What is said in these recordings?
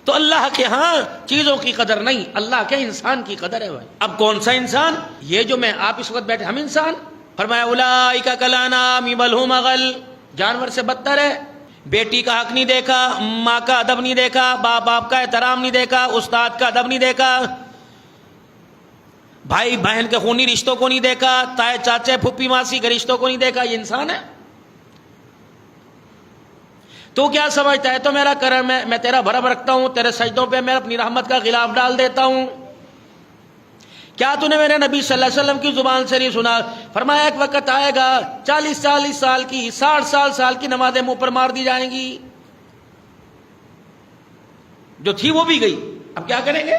تو اللہ کے ہاں چیزوں کی قدر نہیں، اللہ کے انسان کی قدر ہے بھائی۔ اب کون سا انسان؟ یہ جو میں آپ اس وقت بیٹھے ہم انسان، فرمایا اولئک کالانعام بل ھم اضل، جانور سے بدتر ہے۔ بیٹی کا حق نہیں دیکھا، ماں کا ادب نہیں دیکھا، باپ کا احترام نہیں دیکھا، استاد کا ادب نہیں دیکھا، بھائی بہن کے خونی رشتوں کو نہیں دیکھا، تائے چاچے پھپھی ماسی کے رشتوں کو نہیں دیکھا، یہ انسان ہے؟ تو کیا سمجھتا ہے تو میرا کرم ہے، میں تیرا بھرم رکھتا ہوں، تیرے سجدوں پہ میں اپنی رحمت کا غلاف ڈال دیتا ہوں؟ کیا تو نے میرے نبی صلی اللہ علیہ وسلم کی زبان سے نہیں سنا؟ فرمایا ایک وقت آئے گا 40 سال کی 60 سال کی نمازیں منہ پر مار دی جائیں گی، جو تھی وہ بھی گئی، اب کیا کریں گے؟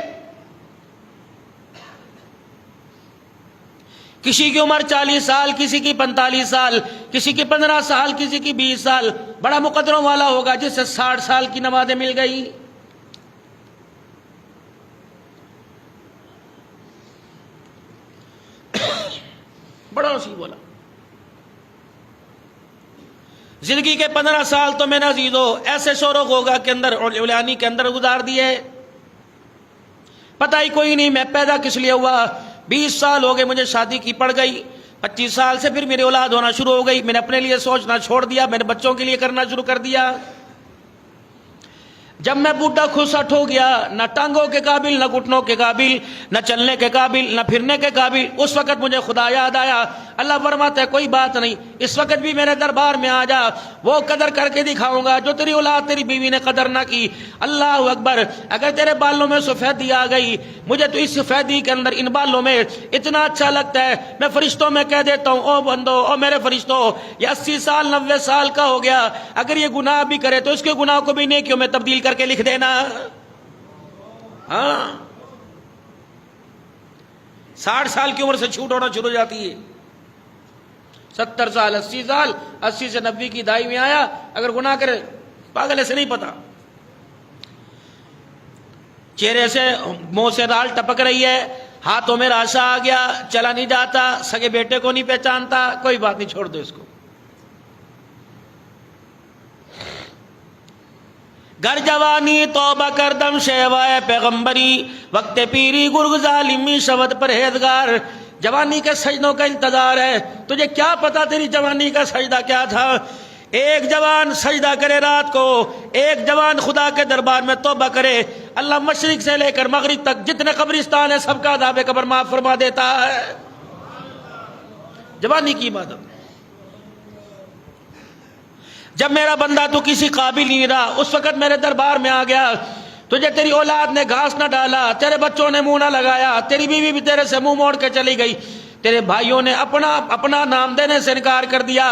کسی کی عمر 40 سال، کسی کی 45 سال، کسی کی 15 سال، کسی کی 20 سال، بڑا مقدروں والا ہوگا جس سے 60 سال کی نمازیں مل گئی۔ بڑا نصیب والا۔ زندگی کے 15 سال تو میں نے عزیزو ایسے شوروں ہوگا کے اندر اولیانی کے اندر گزار دیے، پتہ ہی کوئی نہیں میں پیدا کس لیے ہوا۔ 20 سال ہو گئے مجھے شادی کی پڑ گئی، 25 سال سے پھر میری اولاد ہونا شروع ہو گئی، میں نے اپنے لیے سوچنا چھوڑ دیا، میں نے بچوں کے لیے کرنا شروع کر دیا۔ جب میں بوڑھا خسٹ ہو گیا، نہ ٹانگوں کے قابل، نہ گھٹنوں کے قابل، نہ چلنے کے قابل، نہ پھرنے کے قابل، اس وقت مجھے خدا یاد آیا۔ اللہ فرماتا ہے کوئی بات نہیں، اس وقت بھی میرے دربار میں آ جا، وہ قدر کر کے دکھاؤں گا جو تیری اولاد تیری بیوی نے قدر نہ کی۔ اللہ اکبر، اگر تیرے بالوں میں سفیدی آ گئی، مجھے تو اس سفیدی کے اندر ان بالوں میں اتنا اچھا لگتا ہے، میں فرشتوں میں کہہ دیتا ہوں او بندو، او میرے فرشتوں، یہ 80 سال 90 سال کا ہو گیا، اگر یہ گناہ بھی کرے تو اس کے گناہ کو بھی نیکیوں میں تبدیل کر کے لکھ دینا۔ ہاں 60 سال کی عمر سے چھوٹ ہونا شروع ہو جاتی ہے، 70 سال 80 سال، 80 سے 90 کی دہائی میں آیا، اگر گناہ کرے پاگل ایسے نہیں پتا، چہرے سے منہ سے رال ٹپک رہی ہے، ہاتھوں میں راشا آ گیا، چلا نہیں جاتا، سگے بیٹے کو نہیں پہچانتا، کوئی بات نہیں چھوڑ دو اس کو۔ گر جوانی توبہ کردم شیوائے پیغمبری، وقت پیری گرگ ظالمی شبد پرہیزگار۔ جوانی کے سجدوں کا انتظار ہے، تجھے کیا پتا تیری جوانی کا سجدہ کیا تھا؟ ایک جوان سجدہ کرے رات کو، ایک جوان خدا کے دربار میں توبہ کرے، اللہ مشرق سے لے کر مغرب تک جتنے قبرستان ہیں سب کا عذاب قبر معاف فرما دیتا ہے۔ جوانی کی عبادت۔ جب میرا بندہ تو کسی قابل نہیں رہا، اس وقت میرے دربار میں آ گیا، تجھے تیری اولاد نے گھاس نہ ڈالا، تیرے بچوں نے منہ نہ لگایا، تیری بیوی بھی تیرے سے منہ موڑ کے چلی گئی، تیرے بھائیوں نے اپنا نام دینے سے انکار کر دیا،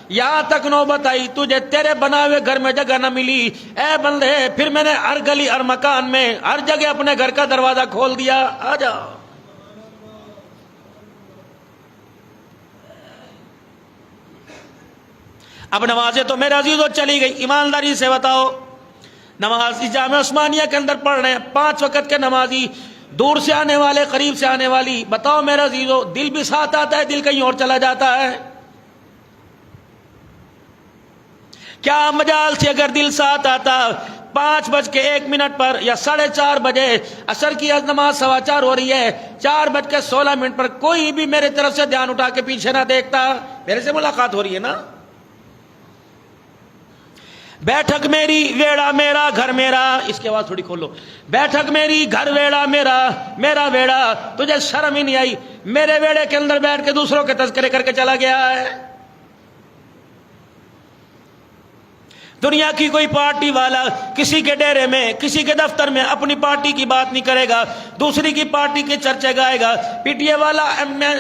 یہاں تک نوبت آئی تجھے تیرے بنا ہوئے گھر میں جگہ نہ ملی، اے بندے پھر میں نے ہر گلی ہر مکان میں ہر جگہ اپنے گھر کا دروازہ کھول دیا، آ جا۔ اب نمازیں تو میرے عزیزوں چلی گئی، ایمانداری سے بتاؤ، نماز جامعہ عثمانیہ کے اندر پڑھ رہے ہیں، 5 وقت کے نمازی، دور سے آنے والے قریب سے آنے والی، بتاؤ میرے عزیزوں دل بھی ساتھ آتا ہے، دل کہیں اور چلا جاتا ہے؟ کیا مجال سے اگر دل ساتھ آتا 5:01 پر یا 4:30 بجے عصر کی نماز 4:15 ہو رہی ہے، 4:16 پر کوئی بھی میرے طرف سے دھیان اٹھا کے پیچھے نہ دیکھتا، میرے سے ملاقات ہو رہی ہے نا؟ بیٹھک میری ویڑا میرا گھر میرا، اس کے بعد تھوڑی کھولو، بیٹھک میری گھر ویڑا میرا، میرا ویڑا، تجھے شرم ہی نہیں آئی؟ میرے ویڑے کے اندر بیٹھ کے دوسروں کے تذکرے کر کے چلا گیا ہے۔ دنیا کی کوئی پارٹی والا کسی کے ڈیرے میں کسی کے دفتر میں اپنی پارٹی کی بات نہیں کرے گا، دوسری کی پارٹی کے چرچے گائے گا، پی ٹی اے والا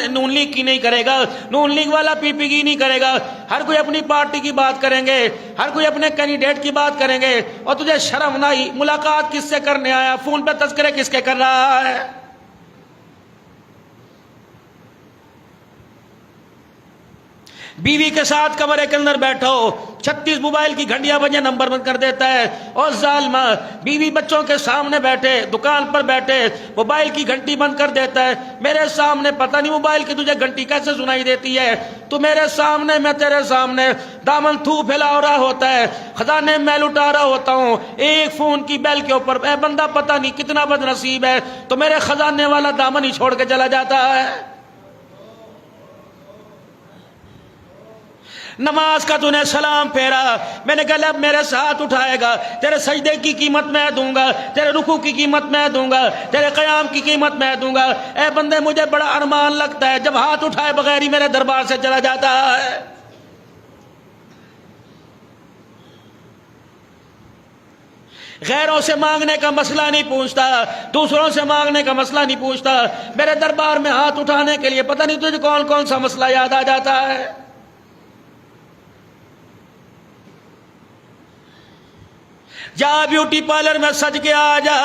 نون لیگ کی نہیں کرے گا، نون لیگ والا پی پی کی نہیں کرے گا، ہر کوئی اپنی پارٹی کی بات کریں گے، ہر کوئی اپنے کینڈیڈیٹ کی بات کریں گے، اور تجھے شرم نہ آئی؟ ملاقات کس سے کرنے آیا؟ فون پہ تذکرے کس کے کر رہا ہے؟ بیوی کے ساتھ کمرے کے اندر بیٹھو، 36 موبائل کی گھنٹیاں بجے نمبر بند کر دیتا ہے۔ اور ظالمہ، بیوی بچوں کے سامنے بیٹھے، دکان پر بیٹھے، موبائل کی گھنٹی بند کر دیتا ہے۔ میرے سامنے پتہ نہیں موبائل کی تجھے گھنٹی کیسے سنائی دیتی ہے، تو میرے سامنے، میں تیرے سامنے دامن تھو پھیلا رہا ہوتا ہے، خزانے میں لٹا رہا ہوتا ہوں، ایک فون کی بیل کے اوپر اے بندہ پتہ نہیں کتنا بد نصیب ہے، تو میرے خزانے والا دامن ہی چھوڑ کے چلا جاتا ہے۔ نماز کا تو نے سلام پھیرا، میں نے کہا اب میرے ساتھ اٹھائے گا، تیرے سجدے کی قیمت میں دوں گا، تیرے رکوع کی قیمت میں دوں گا، تیرے قیام کی قیمت میں دوں گا۔ اے بندے مجھے بڑا ارمان لگتا ہے جب ہاتھ اٹھائے بغیر ہی میرے دربار سے چلا جاتا ہے۔ غیروں سے مانگنے کا مسئلہ نہیں پوچھتا، دوسروں سے مانگنے کا مسئلہ نہیں پوچھتا، میرے دربار میں ہاتھ اٹھانے کے لیے پتہ نہیں تجھے کون کون سا مسئلہ یاد آ جاتا ہے۔ جا بیوٹی پارلر میں سج کے آ جا،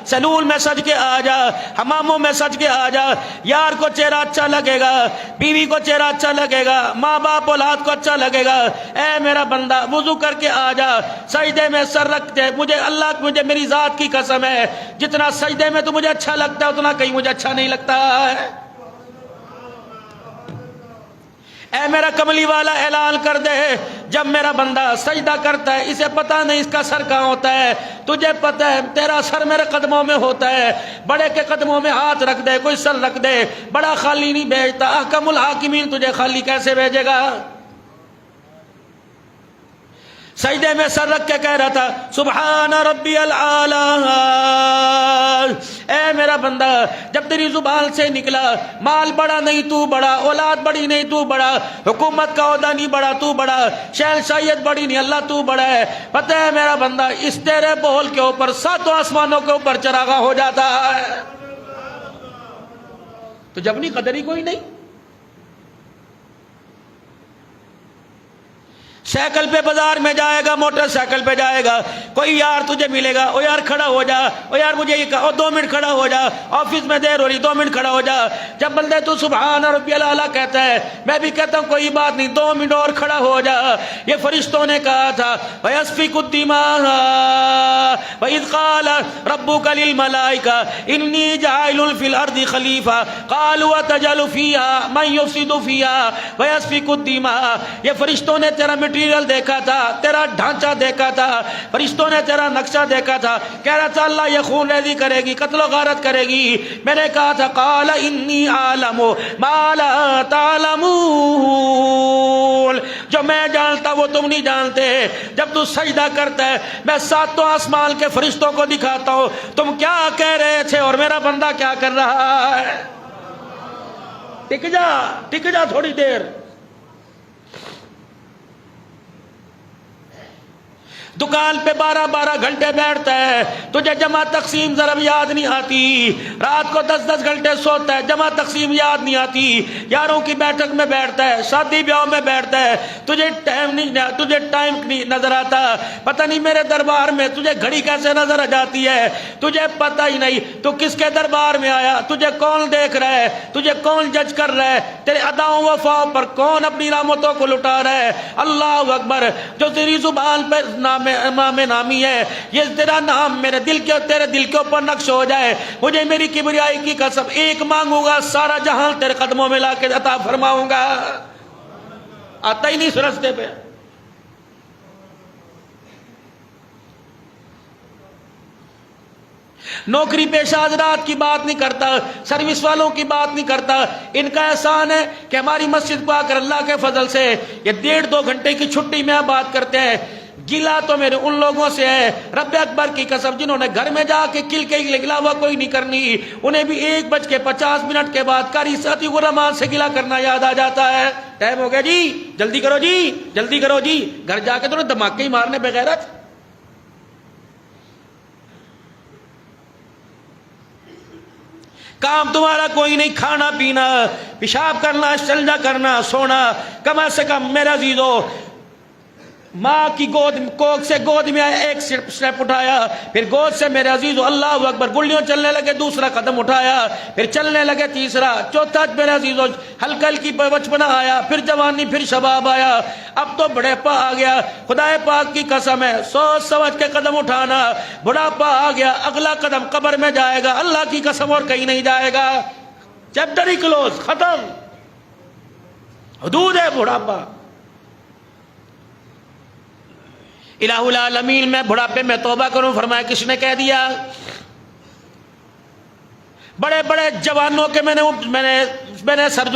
سیلون میں سج کے آ جا، حماموں میں سج کے آ جا، یار کو چہرہ اچھا لگے گا، بیوی کو چہرہ اچھا لگے گا، ماں باپ اولاد کو اچھا لگے گا۔ اے میرا بندہ وضو کر کے آ جا، سجدے میں سر رکھ دے، مجھے میری ذات کی قسم ہے جتنا سجدے میں تو مجھے اچھا لگتا ہے اتنا کہیں مجھے اچھا نہیں لگتا ہے۔ اے میرا کملی والا اعلان کر دے، جب میرا بندہ سجدہ کرتا ہے اسے پتہ نہیں اس کا سر کہاں ہوتا ہے، تجھے پتہ ہے تیرا سر میرے قدموں میں ہوتا ہے۔ بڑے کے قدموں میں ہاتھ رکھ دے، کوئی سر رکھ دے، بڑا خالی نہیں بھیجتا، احکم الحاکمین تجھے خالی کیسے بھیجے گا؟ سجدے میں سر رکھ کے کہہ رہا تھا سبحان ربی الاعلی۔ اے میرا بندہ جب تیری زبان سے نکلا مال بڑا نہیں تو بڑا، اولاد بڑی نہیں تو بڑا، حکومت کا عہدہ نہیں بڑا تو بڑا، شہنشاہیت بڑی نہیں اللہ تو بڑا ہے، پتہ ہے میرا بندہ اس تیرے بول کے اوپر 7 آسمانوں کے اوپر چراغاں ہو جاتا ہے۔ تو جب نہیں قدر ہی کوئی نہیں۔ سائیکل پہ بازار میں جائے گا، موٹر سائیکل پہ جائے گا، کوئی یار تجھے ملے گا، او یار کھڑا ہو جا، او یار مجھے یہ کہا، او 2 منٹ کھڑا ہو جا، آفس میں دیر ہو رہی 2 منٹ کھڑا ہو جا۔ جب بندے تو سبحان ربی الاعلی کہتا ہے میں بھی کہتا ہوں کوئی بات نہیں 2 منٹ اور کھڑا ہو جا۔ یہ فرشتوں نے کہا تھا وَيَسْفِكُ الدِّمَاءَ وَإِذْ قَالَ رَبُّكَ لِلْمَلَائِكَةِ إِنِّي جَاعِلٌ فِي الْأَرْضِ خَلِيفَةً قَالُوا أَتَجْعَلُ فِيهَا مَن يُفْسِدُ فِيهَا وَيَسْفِكُ الدِّمَاءَ۔ یہ فرشتوں نے تیرا مٹیریل دیکھا تھا، تیرا ڈھانچہ دیکھا تھا، فرشتوں نے تیرا نقشہ دیکھا تھا، کہہ رہا تھا اللہ یہ خون ریزی کرے گی، قتل و غارت کرے گی۔ میں نے کہا تھا قال انی اعلم ما لا تعلمون، جو میں جانتا وہ تم نہیں جانتے۔ جب تو سجدہ کرتا ہے میں 7 آسمان کے فرشتوں کو دکھاتا ہوں تم کیا کہہ رہے تھے اور میرا بندہ کیا کر رہا ہے۔ ٹک جا تھوڑی دیر۔ دکان پہ 12 گھنٹے بیٹھتا ہے، تجھے جمع تقسیم ضرب یاد نہیں آتی، رات کو 10 گھنٹے سوتا ہے، جمع تقسیم یاد نہیں آتی، یاروں کی بیٹھک میں بیٹھتا ہے، شادی بیاہ میں بیٹھتا ہے، تجھے ٹائم نہیں نظر آتا، پتہ نہیں میرے دربار میں تجھے گھڑی کیسے نظر آ جاتی ہے، تجھے پتہ ہی نہیں تو کس کے دربار میں آیا، تجھے کون دیکھ رہا ہے، تجھے کون جج کر رہا ہے، تیرے اداؤں وفاؤں پر کون اپنی رحمتوں کو لٹا رہا ہے۔ اللہ اکبر، جو تیری زبان پر امام نامی ہے، یہ تیرا نام میرے تیرے دل کے اوپر نقش ہو جائے، مجھے میری کبریائی کی قسم ایک مانگوں گا سارا جہان تیرے قدموں میں لا کے عطا فرماؤں گا۔ آتا ہی نہیں اس راستے پہ۔ نوکری پیشہ حضرات کی بات نہیں کرتا، سروس والوں کی بات نہیں کرتا، ان کا احسان ہے کہ ہماری مسجد کو آ کر اللہ کے فضل سے یہ 1.5-2 گھنٹے کی چھٹی میں بات کرتے ہیں۔ گلا تو میرے ان لوگوں سے ہے رب اکبر کی قسم جنہوں نے گھر میں جا کے کل کے علاوہ کوئی نہیں کرنی، انہیں بھی 1:50 کے بعد کاری ساتھی غلامان سے گلا کرنا یاد آ جاتا ہے۔ ٹائم ہو گیا جی، جلدی کرو جی، جلدی کرو جی، گھر جا کے تو دھماکے ہی مارنے بغیرت۔ کام تمہارا کوئی نہیں، کھانا پینا، پیشاب کرنا، استنجا کرنا، سونا، کم سے کم میرے عزیزو ماں کی کوکھ سے گود میں آیا، ایک سٹیپ اٹھایا، پھر گود سے میرے عزیزو اللہ اکبر گلیوں چلنے لگے، دوسرا قدم اٹھایا، پھر چلنے لگے تیسرا، چوتھا میرے عزیزو ہلکی ہلکی بچپنا آیا، پھر جوانی، پھر شباب آیا، اب تو بڑھاپا آ گیا۔ خدا پاک کی قسم ہے سوچ سمجھ کے قدم اٹھانا، بڑھاپا آ گیا، اگلا قدم قبر میں جائے گا، اللہ کی قسم اور کہیں نہیں جائے گا، چیپٹر ہی کلوز، ختم، حدود ہے بڑھاپا۔ الہ العالمین میں بڑھاپے میں توبہ کروں، فرمایا کس نے کہہ دیا؟ بڑے بڑے جوانوں کے میں نے سر